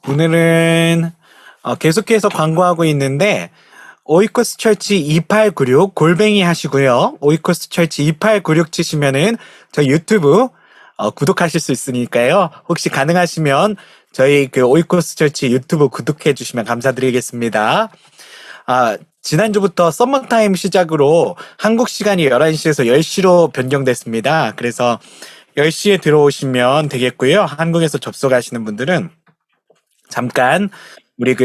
오늘은 계속해서 광고하고 있는데 오이코스 철치 2896 골뱅이 하시고요. 오이코스 철치 2896 치시면은 저희 유튜브 구독하실 수 있으니까요. 혹시 가능하시면 저희 그 오이코스 철치 유튜브 구독해 주시면 감사드리겠습니다. 지난주부터 썸머타임 시작으로 한국 시간이 11시에서 10시로 변경됐습니다. 그래서 10시에 들어오시면 되겠고요. 한국에서 접속하시는 분들은 잠깐 우리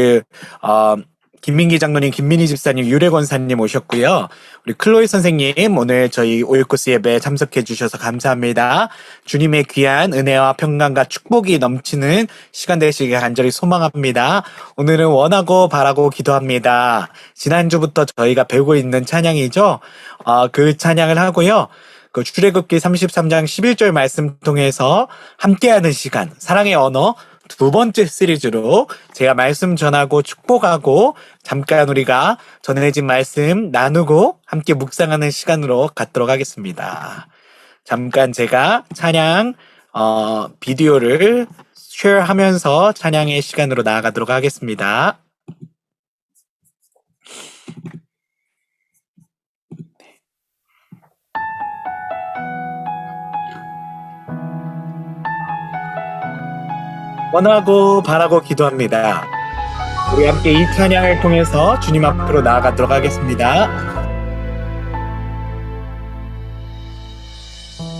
김민기 장로님, 김민희 집사님, 유래 권사님 오셨고요. 우리 클로이 선생님 오늘 저희 오이코스 예배에 참석해 주셔서 감사합니다. 주님의 귀한 은혜와 평강과 축복이 넘치는 시간 되시길 간절히 소망합니다. 오늘은 원하고 바라고 기도합니다. 지난주부터 저희가 배우고 있는 찬양이죠. 그 찬양을 하고요. 그 출애굽기 33장 11절 말씀 통해서 함께하는 시간, 사랑의 언어 두 번째 시리즈로 제가 말씀 전하고 축복하고 잠깐 우리가 전해진 말씀 나누고 함께 묵상하는 시간으로 갖도록 하겠습니다. 잠깐 제가 찬양 비디오를 쉐어하면서 찬양의 시간으로 나아가도록 하겠습니다. 원하고 바라고 기도합니다. 우리 함께 이 찬양을 통해서 주님 앞으로 나아가도록 하겠습니다.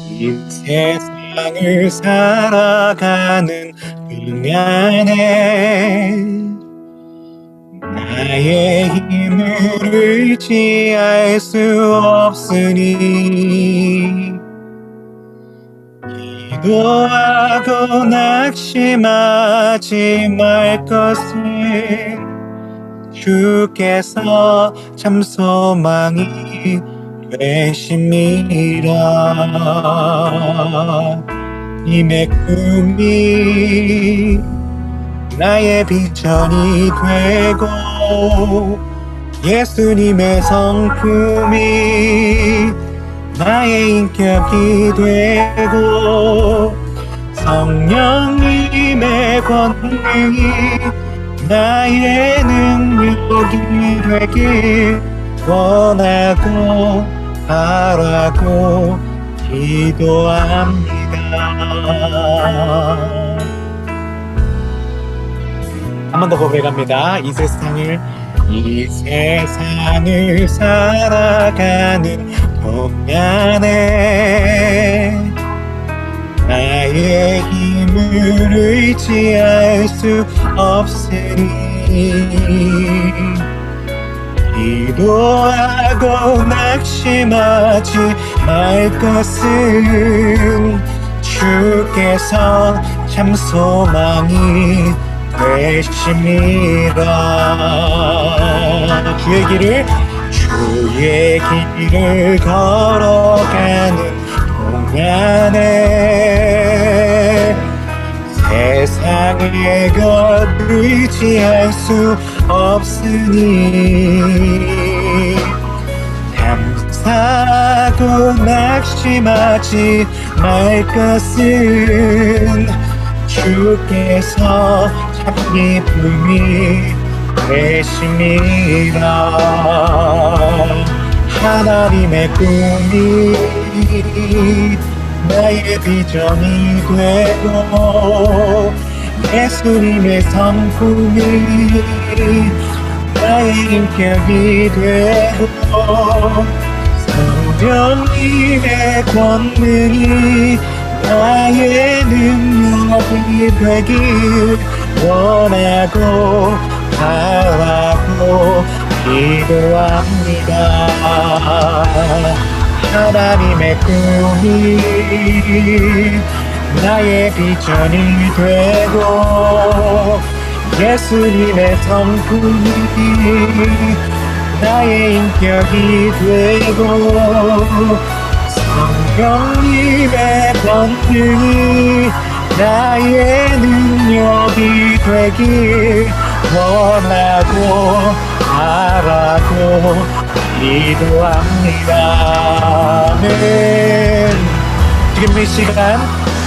이 세상을 살아가는 동안에 나의 힘을 의지할 수 없으니 기도하고 낙심하지 말 것은 주께서 참 소망이 되심이라. 님의 꿈이 나의 비전이 되고 예수님의 성품이 나의 인격이 되고 성령님의 권능이 나의 능력이 되길 원하고 바라고 기도합니다. 한 번 더 고백합니다. 이 세상을 살아가는 동안에 나의 힘을 의지할 수 없으니 기도하고 낙심하지 말 것은 주께서 참 소망이 되심이라. 주의 길을 걸어가는 동안에 세상의 것 의지할 수 없으니 감사하고 낙심하지 말 것은 주께서 참 기쁨이 되심이라. 하나님의 꿈이 나의 비전이 되고 예수님의 성품이 나의 인격이 되고 성령님의 권능이 나의 능력이 되길 원하고 바라고 기도합니다. 하나님의 꿈이 나의 비전이 되고 예수님의 성품이 나의 인격이 되고 성령님의 권능이 나의 능력이 되길 원하고 바라고 기도합니다. 아멘. 지금 이 시간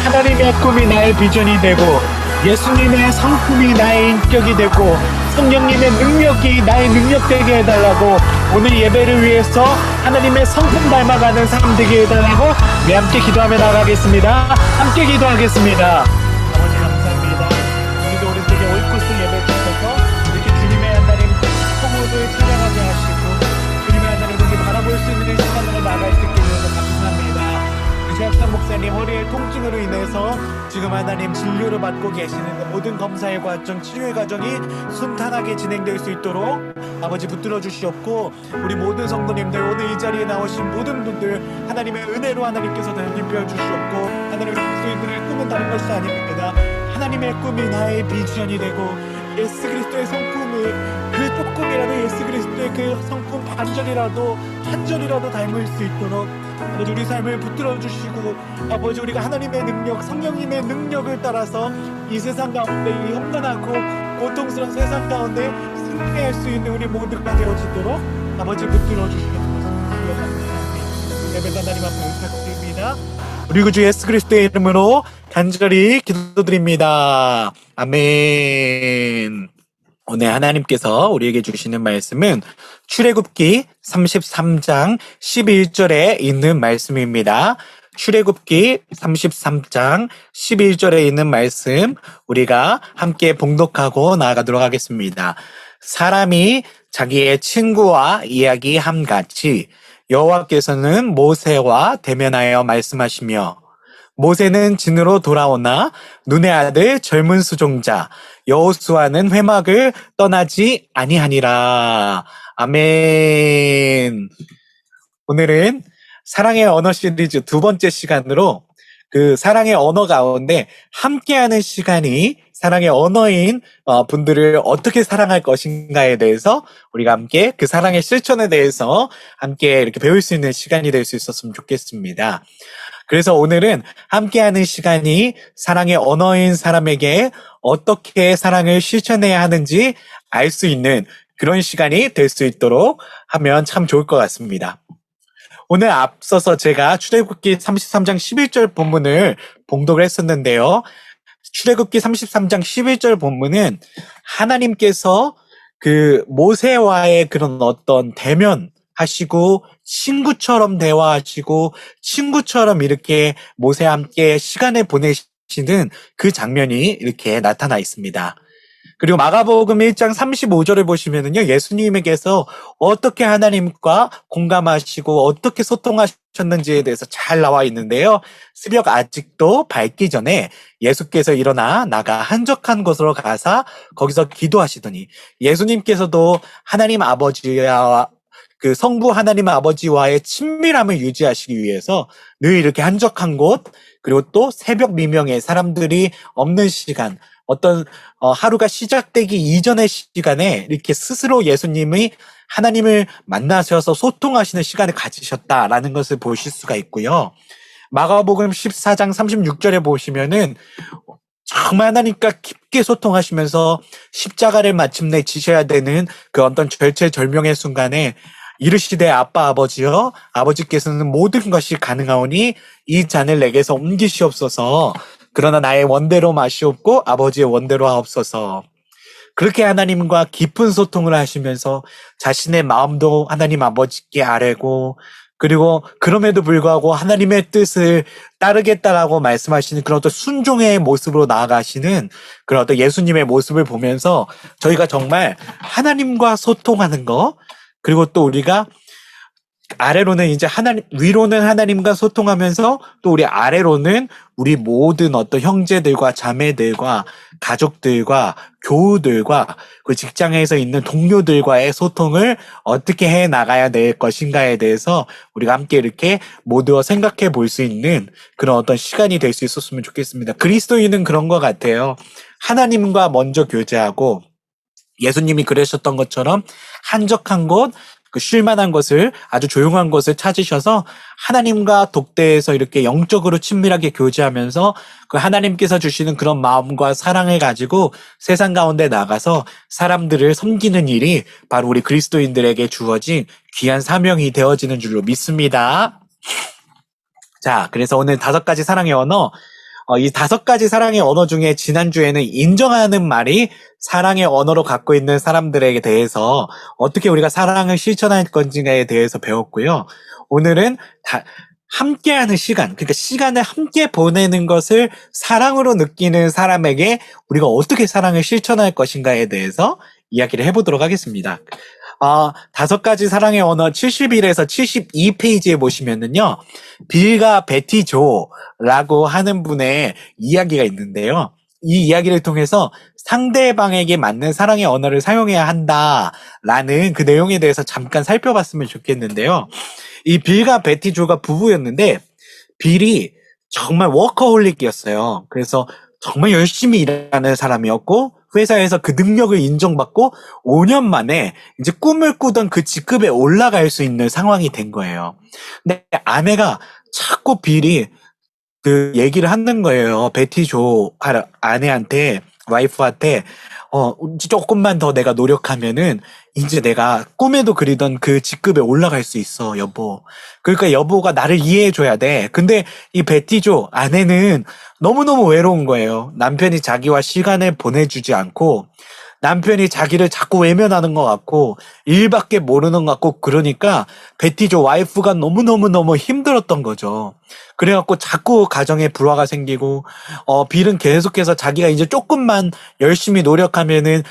하나님의 꿈이 나의 비전이 되고 예수님의 성품이 나의 인격이 되고 성령님의 능력이 나의 능력 되게 해달라고 오늘 예배를 위해서 하나님의 성품 닮아가는 사람 되게 해달라고 우리 함께 기도하며 나가겠습니다. 함께 기도하겠습니다. 아버지 감사합니다. 우리도 오른쪽에 오이코스 예배 드셔서 이렇게 주님의 하나님 성호를 찬양하게 하시고 주님의 하나님 우리 바라볼 수 있는 시간으로 나갈 수 있게 되어서 감사합니다. 최학상 목사님 허리의 통증으로 인해서 지금 하나님 진료를 받고 계시는데 모든 검사의 과정, 치료의 과정이 순탄하게 진행될 수 있도록 아버지 붙들어 주시옵고 우리 모든 성도님들 오늘 이 자리에 나오신 모든 분들 하나님의 은혜로 하나님께서 힘입혀 주시옵고 하나님의 그리스도인들의 꿈은 다른 것이 아닙니다. 하나님의 꿈이 나의 비전이 되고 예수 그리스도의 성품이 그 조금이라도 예수 그리스도의 그 성품 반절이라도 한 절이라도 닮을 수 있도록 아버지 우리 삶을 붙들어 주시고 아버지 우리가 하나님의 능력 성령님의 능력을 따라서 이 세상 가운데 이 험난하고 고통스러운 세상 가운데 승리할 수 있는 우리 모두가 되어지도록 아버지 붙들어 주시옵소서. 예배자 하나님 앞에 부탁드립니다. 우리 구주 예수 그리스도의 이름으로 간절히 기도드립니다. 아멘. 오늘 하나님께서 우리에게 주시는 말씀은 출애굽기 33장 11절에 있는 말씀입니다. 출애굽기 33장 11절에 있는 말씀 우리가 함께 봉독하고 나아가도록 하겠습니다. 사람이 자기의 친구와 이야기함 같이 여호와께서는 모세와 대면하여 말씀하시며 모세는 진으로 돌아오나 눈의 아들 젊은 수종자 여호수아는 회막을 떠나지 아니하니라. 아멘. 오늘은 사랑의 언어 시리즈 두 번째 시간으로 그 사랑의 언어 가운데 함께하는 시간이 사랑의 언어인 분들을 어떻게 사랑할 것인가에 대해서 우리가 함께 그 사랑의 실천에 대해서 함께 이렇게 배울 수 있는 시간이 될 수 있었으면 좋겠습니다. 그래서 오늘은 함께하는 시간이 사랑의 언어인 사람에게 어떻게 사랑을 실천해야 하는지 알 수 있는 그런 시간이 될 수 있도록 하면 참 좋을 것 같습니다. 오늘 앞서서 제가 출애굽기 33장 11절 본문을 봉독을 했었는데요. 출애굽기 33장 11절 본문은 하나님께서 그 모세와의 그런 어떤 대면 하시고 친구처럼 대화하시고 친구처럼 이렇게 모세와 함께 시간을 보내시는 그 장면이 이렇게 나타나 있습니다. 그리고 마가복음 1장 35절을 보시면은요, 예수님에게서 어떻게 하나님과 공감하시고 어떻게 소통하셨는지에 대해서 잘 나와 있는데요. 새벽 아직도 밝기 전에 예수께서 일어나 나가 한적한 곳으로 가사 거기서 기도하시더니 예수님께서도 하나님 아버지와 그 성부 하나님 아버지와의 친밀함을 유지하시기 위해서 늘 이렇게 한적한 곳, 그리고 또 새벽 미명에 사람들이 없는 시간, 어떤 하루가 시작되기 이전의 시간에 이렇게 스스로 예수님이 하나님을 만나셔서 소통하시는 시간을 가지셨다라는 것을 보실 수가 있고요. 마가복음 14장 36절에 보시면은 정말 하나님과 깊게 소통하시면서 십자가를 마침내 지셔야 되는 그 어떤 절체절명의 순간에 이르시되 아빠 아버지여 아버지께서는 모든 것이 가능하오니 이 잔을 내게서 옮기시옵소서. 그러나 나의 원대로 마시옵고 아버지의 원대로 하옵소서. 그렇게 하나님과 깊은 소통을 하시면서 자신의 마음도 하나님 아버지께 아뢰고, 그리고 그럼에도 불구하고 하나님의 뜻을 따르겠다라고 말씀하시는 그런 어떤 순종의 모습으로 나아가시는 그런 어떤 예수님의 모습을 보면서 저희가 정말 하나님과 소통하는 거, 그리고 또 우리가 아래로는 이제 위로는 하나님과 소통하면서 또 우리 아래로는 우리 모든 어떤 형제들과 자매들과 가족들과 교우들과 그 직장에서 있는 동료들과의 소통을 어떻게 해 나가야 될 것인가에 대해서 우리가 함께 이렇게 모두 생각해 볼 수 있는 그런 어떤 시간이 될 수 있었으면 좋겠습니다. 그리스도인은 그런 것 같아요. 하나님과 먼저 교제하고 예수님이 그러셨던 것처럼 한적한 곳, 그 쉴만한 곳을, 아주 조용한 곳을 찾으셔서 하나님과 독대해서 이렇게 영적으로 친밀하게 교제하면서 그 하나님께서 주시는 그런 마음과 사랑을 가지고 세상 가운데 나가서 사람들을 섬기는 일이 바로 우리 그리스도인들에게 주어진 귀한 사명이 되어지는 줄로 믿습니다. 자, 그래서 오늘 5가지 사랑의 언어, 이 5가지 사랑의 언어 중에 지난주에는 인정하는 말이 사랑의 언어로 갖고 있는 사람들에게 대해서 어떻게 우리가 사랑을 실천할 건지에 대해서 배웠고요. 오늘은 함께하는 시간, 그러니까 시간을 함께 보내는 것을 사랑으로 느끼는 사람에게 우리가 어떻게 사랑을 실천할 것인가에 대해서 이야기를 해보도록 하겠습니다. 5가지 사랑의 언어 71에서 72페이지에 보시면은요, 빌과 베티 조라고 하는 분의 이야기가 있는데요. 이 이야기를 통해서 상대방에게 맞는 사랑의 언어를 사용해야 한다라는 그 내용에 대해서 잠깐 살펴봤으면 좋겠는데요. 이 빌과 베티 조가 부부였는데, 빌이 정말 워커홀릭이었어요. 그래서 정말 열심히 일하는 사람이었고, 회사에서 그 능력을 인정받고 5년 만에 이제 꿈을 꾸던 그 직급에 올라갈 수 있는 상황이 된 거예요. 근데 아내가 자꾸 빌이 그 얘기를 하는 거예요. 베티 조 아내한테, 와이프한테, 조금만 더 내가 노력하면은 이제 내가 꿈에도 그리던 그 직급에 올라갈 수 있어, 여보. 그러니까 여보가 나를 이해해줘야 돼. 근데 이 베티 조 아내는 너무너무 외로운 거예요. 남편이 자기와 시간을 보내주지 않고, 남편이 자기를 자꾸 외면하는 것 같고, 일밖에 모르는 것 같고, 그러니까 베티 조 와이프가 너무너무너무 힘들었던 거죠. 그래갖고 자꾸 가정에 불화가 생기고, 빌은 계속해서 자기가 이제 조금만 열심히 노력하면은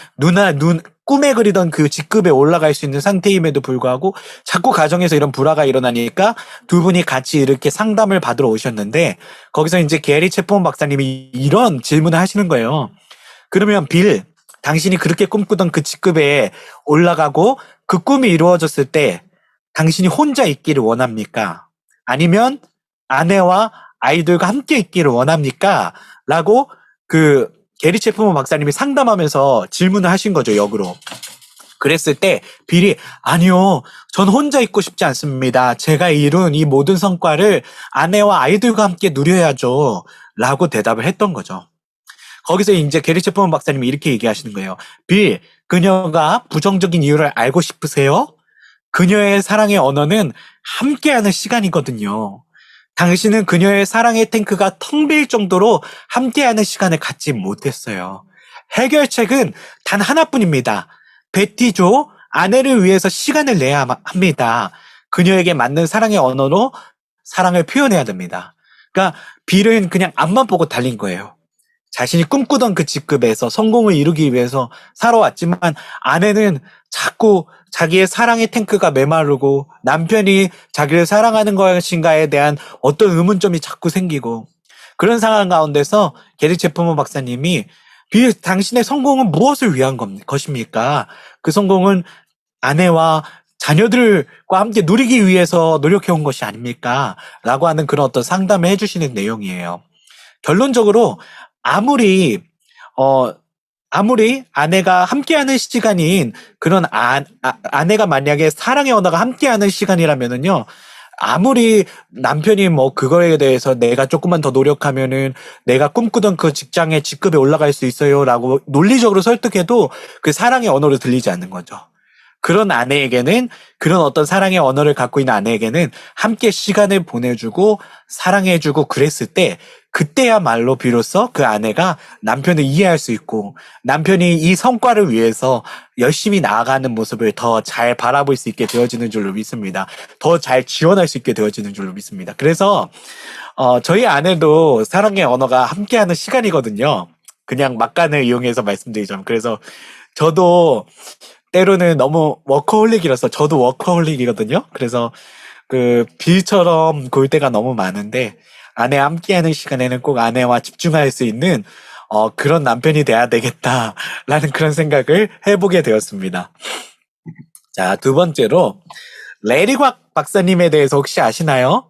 꿈에 그리던 그 직급에 올라갈 수 있는 상태임에도 불구하고 자꾸 가정에서 이런 불화가 일어나니까 두 분이 같이 이렇게 상담을 받으러 오셨는데, 거기서 이제 게리 채폰 박사님이 이런 질문을 하시는 거예요. 그러면 빌, 당신이 그렇게 꿈꾸던 그 직급에 올라가고 그 꿈이 이루어졌을 때 당신이 혼자 있기를 원합니까? 아니면 아내와 아이들과 함께 있기를 원합니까? 라고 그 게리 채프먼 박사님이 상담하면서 질문을 하신 거죠, 역으로. 그랬을 때 빌이 아니요, 전 혼자 있고 싶지 않습니다. 제가 이룬 이 모든 성과를 아내와 아이들과 함께 누려야죠. 라고 대답을 했던 거죠. 거기서 이제 게리 채프먼 박사님이 이렇게 얘기하시는 거예요. 빌, 그녀가 부정적인 이유를 알고 싶으세요? 그녀의 사랑의 언어는 함께하는 시간이거든요. 당신은 그녀의 사랑의 탱크가 텅 빌 정도로 함께하는 시간을 갖지 못했어요. 해결책은 단 하나뿐입니다. 베티 조, 아내를 위해서 시간을 내야 합니다. 그녀에게 맞는 사랑의 언어로 사랑을 표현해야 됩니다. 그러니까 빌은 그냥 앞만 보고 달린 거예요. 자신이 꿈꾸던 그 직급에서 성공을 이루기 위해서 살아왔지만 아내는 자꾸 자기의 사랑의 탱크가 메마르고 남편이 자기를 사랑하는 것인가에 대한 어떤 의문점이 자꾸 생기고, 그런 상황 가운데서 게리 채프먼 박사님이 당신의 성공은 무엇을 위한 것입니까? 그 성공은 아내와 자녀들과 함께 누리기 위해서 노력해온 것이 아닙니까? 라고 하는 그런 어떤 상담을 해주시는 내용이에요. 결론적으로 아무리 아내가 함께하는 시간인 그런 아내가 만약에 사랑의 언어가 함께하는 시간이라면은요, 아무리 남편이 뭐 그거에 대해서 내가 조금만 더 노력하면은 내가 꿈꾸던 그 직장의 직급에 올라갈 수 있어요라고 논리적으로 설득해도 그 사랑의 언어로 들리지 않는 거죠. 그런 아내에게는, 그런 어떤 사랑의 언어를 갖고 있는 아내에게는 함께 시간을 보내주고 사랑해주고 그랬을 때, 그때야말로 비로소 그 아내가 남편을 이해할 수 있고 남편이 이 성과를 위해서 열심히 나아가는 모습을 더 잘 바라볼 수 있게 되어지는 줄로 믿습니다. 더 잘 지원할 수 있게 되어지는 줄로 믿습니다. 그래서 저희 아내도 사랑의 언어가 함께하는 시간이거든요. 그냥 막간을 이용해서 말씀드리자면. 그래서 저도 때로는 너무 워커홀릭이라서, 저도 워커홀릭이거든요. 그래서 그 빌처럼 골 때가 너무 많은데, 아내와 함께하는 시간에는 꼭 아내와 집중할 수 있는 그런 남편이 돼야 되겠다라는 그런 생각을 해보게 되었습니다. 자, 두 번째로 레리 곽 박사님에 대해서 혹시 아시나요?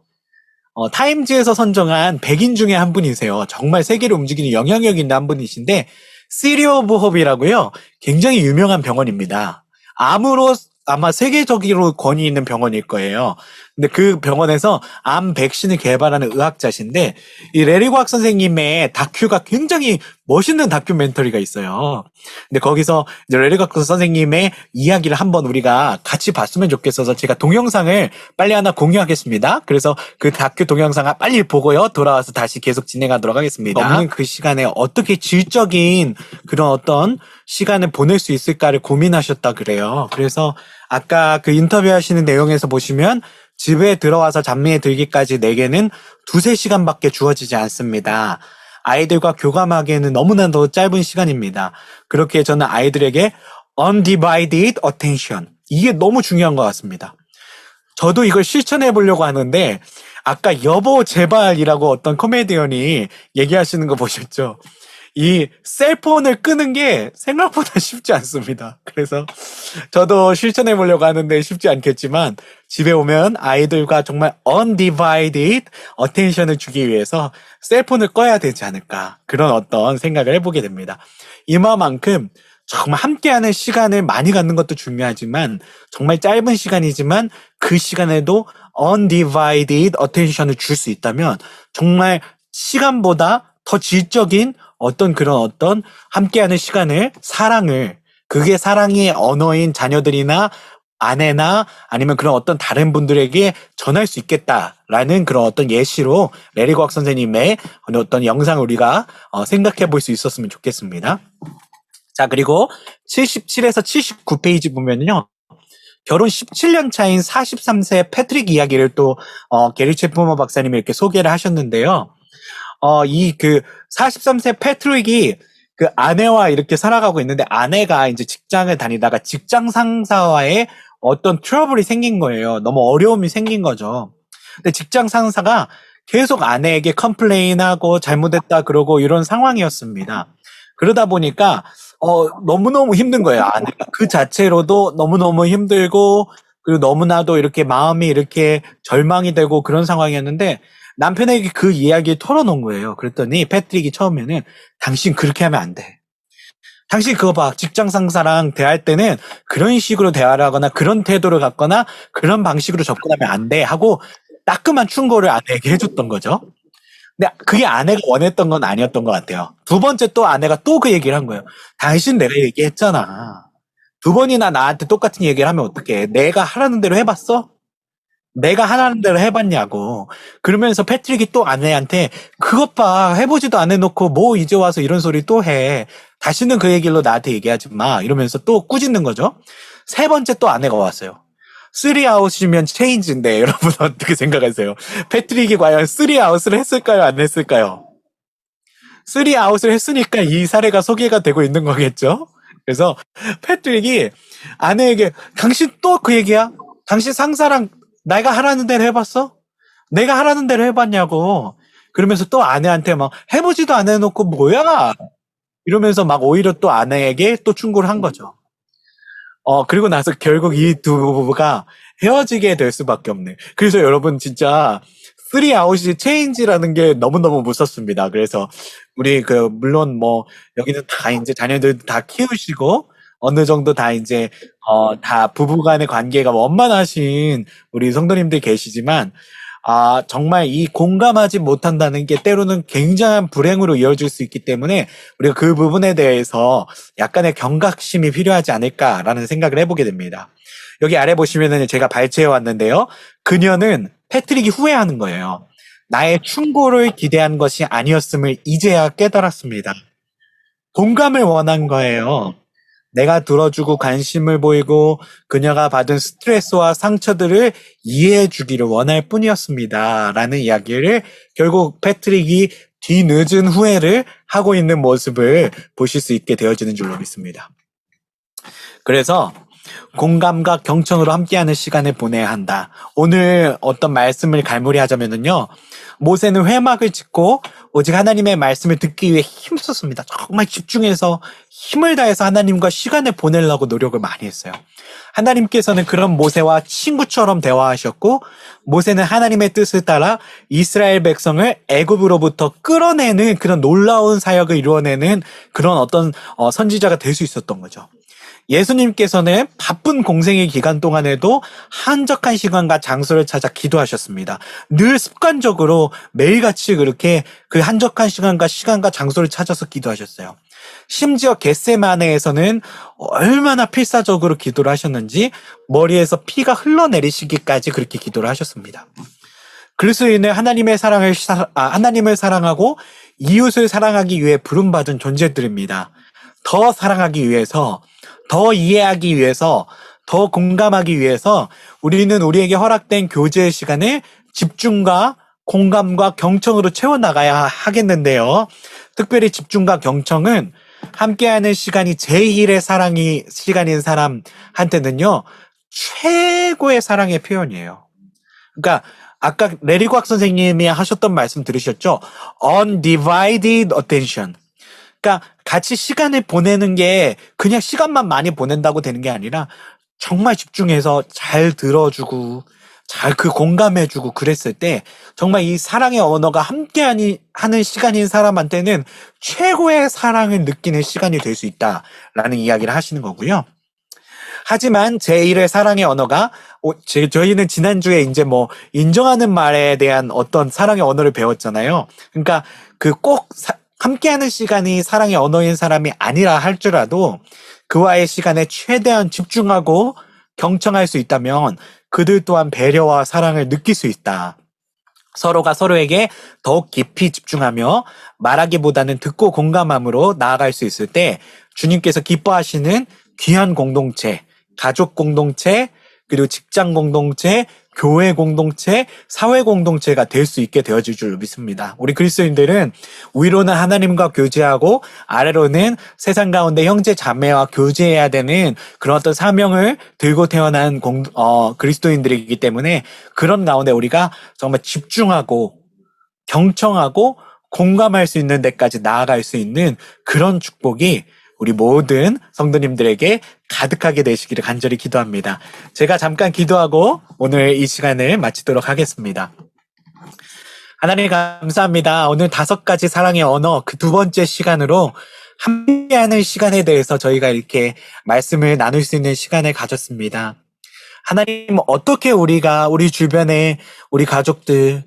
타임즈에서 선정한 100인 중에 한 분이세요. 정말 세계를 움직이는 영향력 있는 한 분이신데, 시리 오브 홉이라고요, 굉장히 유명한 병원입니다. 아마 세계적으로 권위 있는 병원일 거예요. 근데 그 병원에서 암 백신을 개발하는 의학자신데, 이 레리 곽 선생님의 다큐가 굉장히 멋있는 다큐멘터리가 있어요. 근데 거기서 이제 레리가크 선생님의 이야기를 한번 우리가 같이 봤으면 좋겠어서 제가 동영상을 빨리 하나 공유하겠습니다. 그래서 그 다큐 동영상 빨리 보고요. 돌아와서 다시 계속 진행하도록 하겠습니다. 없는 그 시간에 어떻게 질적인 그런 어떤 시간을 보낼 수 있을까를 고민하셨다 그래요. 그래서 아까 그 인터뷰 하시는 내용에서 보시면 집에 들어와서 잠에 들기까지 내게는 2~3시간밖에 주어지지 않습니다. 아이들과 교감하기에는 너무나도 짧은 시간입니다. 그렇게 저는 아이들에게 undivided attention, 이게 너무 중요한 것 같습니다. 저도 이걸 실천해 보려고 하는데 아까 여보 제발이라고 어떤 코미디언이 얘기하시는 거 보셨죠? 이 셀폰을 끄는 게 생각보다 쉽지 않습니다. 그래서 저도 실천해 보려고 하는데 쉽지 않겠지만 집에 오면 아이들과 정말 undivided attention을 주기 위해서 셀폰을 꺼야 되지 않을까, 그런 어떤 생각을 해보게 됩니다. 이만큼 정말 함께하는 시간을 많이 갖는 것도 중요하지만 정말 짧은 시간이지만 그 시간에도 undivided attention을 줄 수 있다면 정말 시간보다 더 질적인 어떤 그런 어떤 함께하는 시간을, 사랑을, 그게 사랑의 언어인 자녀들이나 아내나 아니면 그런 어떤 다른 분들에게 전할 수 있겠다라는 그런 어떤 예시로 레리 고학 선생님의 어떤 영상을 우리가 생각해 볼 수 있었으면 좋겠습니다. 자, 그리고 77에서 79페이지 보면요. 결혼 17년 차인 43세 패트릭 이야기를 또 게리 체프머 박사님이 이렇게 소개를 하셨는데요. 이 그 43세 패트릭이 그 아내와 이렇게 살아가고 있는데 아내가 이제 직장을 다니다가 직장 상사와의 어떤 트러블이 생긴 거예요. 너무 어려움이 생긴 거죠. 근데 직장 상사가 계속 아내에게 컴플레인하고 잘못했다 그러고 이런 상황이었습니다. 그러다 보니까 너무너무 힘든 거예요. 아내가 그 자체로도 너무너무 힘들고 그리고 너무나도 이렇게 마음이 이렇게 절망이 되고 그런 상황이었는데 남편에게 그 이야기를 털어놓은 거예요. 그랬더니 패트릭이 처음에는 당신 그렇게 하면 안 돼. 당신 그거 봐. 직장 상사랑 대할 때는 그런 식으로 대화를 하거나 그런 태도를 갖거나 그런 방식으로 접근하면 안 돼 하고 따끔한 충고를 아내에게 해줬던 거죠. 근데 그게 아내가 원했던 건 아니었던 것 같아요. 두 번째 또 아내가 또 그 얘기를 한 거예요. 당신 내가 얘기했잖아. 2번이나 나한테 똑같은 얘기를 하면 어떡해. 내가 하라는 대로 해봤어? 내가 하라는 대로 해봤냐고. 그러면서 패트릭이 또 아내한테 그것 봐. 해보지도 안 해놓고 뭐 이제 와서 이런 소리 또 해. 다시는 그 얘기로 나한테 얘기하지 마. 이러면서 또 꾸짖는 거죠. 3번째 또 아내가 왔어요. 3아웃이면 체인지인데 여러분 어떻게 생각하세요? 패트릭이 과연 3아웃을 했을까요? 안 했을까요? 3아웃을 했으니까 이 사례가 소개가 되고 있는 거겠죠? 그래서 패트릭이 아내에게 당신 또 그 얘기야? 당신 상사랑 내가 하라는 대로 해봤어? 내가 하라는 대로 해봤냐고. 그러면서 또 아내한테 막 해보지도 안 해놓고 뭐야? 이러면서 막 오히려 또 아내에게 또 충고를 한 거죠. 그리고 나서 결국 이 두 부부가 헤어지게 될 수밖에 없네. 그래서 여러분 진짜 3아웃이 체인지라는 게 너무너무 무섭습니다. 그래서 우리 물론 뭐 여기는 다 이제 자녀들 다 키우시고 어느 정도 다 이제 다 부부간의 관계가 원만하신 우리 성도님들 계시지만 정말 이 공감하지 못한다는 게 때로는 굉장한 불행으로 이어질 수 있기 때문에 우리가 그 부분에 대해서 약간의 경각심이 필요하지 않을까라는 생각을 해보게 됩니다. 여기 아래 보시면은 제가 발췌해 왔는데요. 그녀는 패트릭이 후회하는 거예요. 나의 충고를 기대한 것이 아니었음을 이제야 깨달았습니다. 공감을 원한 거예요. 내가 들어주고 관심을 보이고 그녀가 받은 스트레스와 상처들을 이해해 주기를 원할 뿐이었습니다. 라는 이야기를 결국 패트릭이 뒤늦은 후회를 하고 있는 모습을 보실 수 있게 되어지는 줄로 믿습니다. 그래서 공감과 경청으로 함께하는 시간을 보내야 한다. 오늘 어떤 말씀을 갈무리하자면요. 모세는 회막을 짓고 오직 하나님의 말씀을 듣기 위해 힘썼습니다. 정말 집중해서 힘을 다해서 하나님과 시간을 보내려고 노력을 많이 했어요. 하나님께서는 그런 모세와 친구처럼 대화하셨고 모세는 하나님의 뜻을 따라 이스라엘 백성을 애굽으로부터 끌어내는 그런 놀라운 사역을 이루어내는 그런 어떤 선지자가 될 수 있었던 거죠. 예수님께서는 바쁜 공생의 기간 동안에도 한적한 시간과 장소를 찾아 기도하셨습니다. 늘 습관적으로 매일같이 그렇게 그 한적한 시간과 장소를 찾아서 기도하셨어요. 심지어 겟세마네에서는 얼마나 필사적으로 기도를 하셨는지 머리에서 피가 흘러내리시기까지 그렇게 기도를 하셨습니다. 그리스도인은 하나님을 사랑하고 이웃을 사랑하기 위해 부름받은 존재들입니다. 더 사랑하기 위해서, 더 이해하기 위해서, 더 공감하기 위해서 우리는 우리에게 허락된 교제의 시간을 집중과 공감과 경청으로 채워나가야 하겠는데요. 특별히 집중과 경청은 함께하는 시간이 제1의 시간인 사람한테는요, 최고의 사랑의 표현이에요. 그러니까 아까 레리곽 선생님이 하셨던 말씀 들으셨죠? Undivided attention. 그러니까 같이 시간을 보내는 게 그냥 시간만 많이 보낸다고 되는 게 아니라 정말 집중해서 잘 들어주고 잘 그 공감해주고 그랬을 때 정말 이 사랑의 언어가 함께 하는 시간인 사람한테는 최고의 사랑을 느끼는 시간이 될 수 있다라는 이야기를 하시는 거고요. 하지만 제1의 사랑의 언어가 저희는 지난주에 이제 뭐 인정하는 말에 대한 어떤 사랑의 언어를 배웠잖아요. 그러니까 그 꼭 함께하는 시간이 사랑의 언어인 사람이 아니라 할지라도 그와의 시간에 최대한 집중하고 경청할 수 있다면 그들 또한 배려와 사랑을 느낄 수 있다. 서로가 서로에게 더욱 깊이 집중하며 말하기보다는 듣고 공감함으로 나아갈 수 있을 때 주님께서 기뻐하시는 귀한 공동체, 가족 공동체, 그리고 직장 공동체, 교회 공동체, 사회 공동체가 될 수 있게 되어질 줄 믿습니다. 우리 그리스도인들은 위로는 하나님과 교제하고 아래로는 세상 가운데 형제 자매와 교제해야 되는 그런 어떤 사명을 들고 태어난 그리스도인들이기 때문에 그런 가운데 우리가 정말 집중하고 경청하고 공감할 수 있는 데까지 나아갈 수 있는 그런 축복이 우리 모든 성도님들에게 가득하게 되시기를 간절히 기도합니다. 제가 잠깐 기도하고 오늘 이 시간을 마치도록 하겠습니다. 하나님 감사합니다. 오늘 5가지 사랑의 언어 그 2번째 시간으로 함께하는 시간에 대해서 저희가 이렇게 말씀을 나눌 수 있는 시간을 가졌습니다. 하나님 어떻게 우리가 우리 주변에 우리 가족들,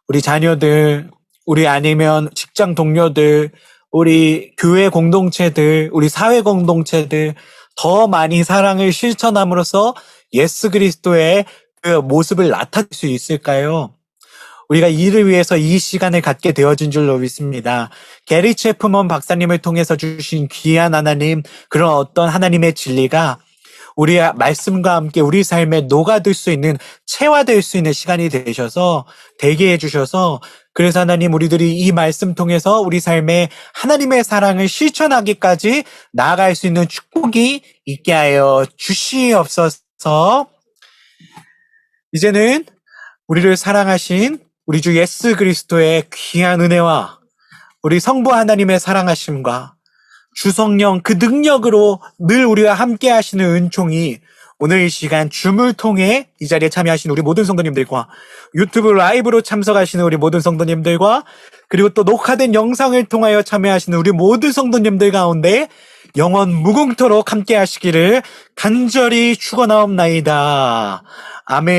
우리 자녀들, 우리 아니면 직장 동료들, 우리 교회 공동체들, 우리 사회 공동체들 더 많이 사랑을 실천함으로써 예수 그리스도의 그 모습을 나타낼 수 있을까요? 우리가 이를 위해서 이 시간을 갖게 되어진 줄로 믿습니다. 게리 체프먼 박사님을 통해서 주신 귀한 하나님, 그런 어떤 하나님의 진리가 우리의 말씀과 함께 우리 삶에 녹아들 수 있는, 체화될 수 있는 시간이 되게 해주셔서 그래서 하나님 우리들이 이 말씀 통해서 우리 삶에 하나님의 사랑을 실천하기까지 나아갈 수 있는 축복이 있게 하여 주시옵소서. 이제는 우리를 사랑하신 우리 주 예수 그리스도의 귀한 은혜와 우리 성부 하나님의 사랑하심과 주 성령 그 능력으로 늘 우리와 함께 하시는 은총이 오늘 이 시간 줌을 통해 이 자리에 참여하신 우리 모든 성도님들과 유튜브 라이브로 참석하시는 우리 모든 성도님들과 그리고 또 녹화된 영상을 통하여 참여하시는 우리 모든 성도님들 가운데 영원 무궁토록 함께 하시기를 간절히 축원하옵나이다. 아멘.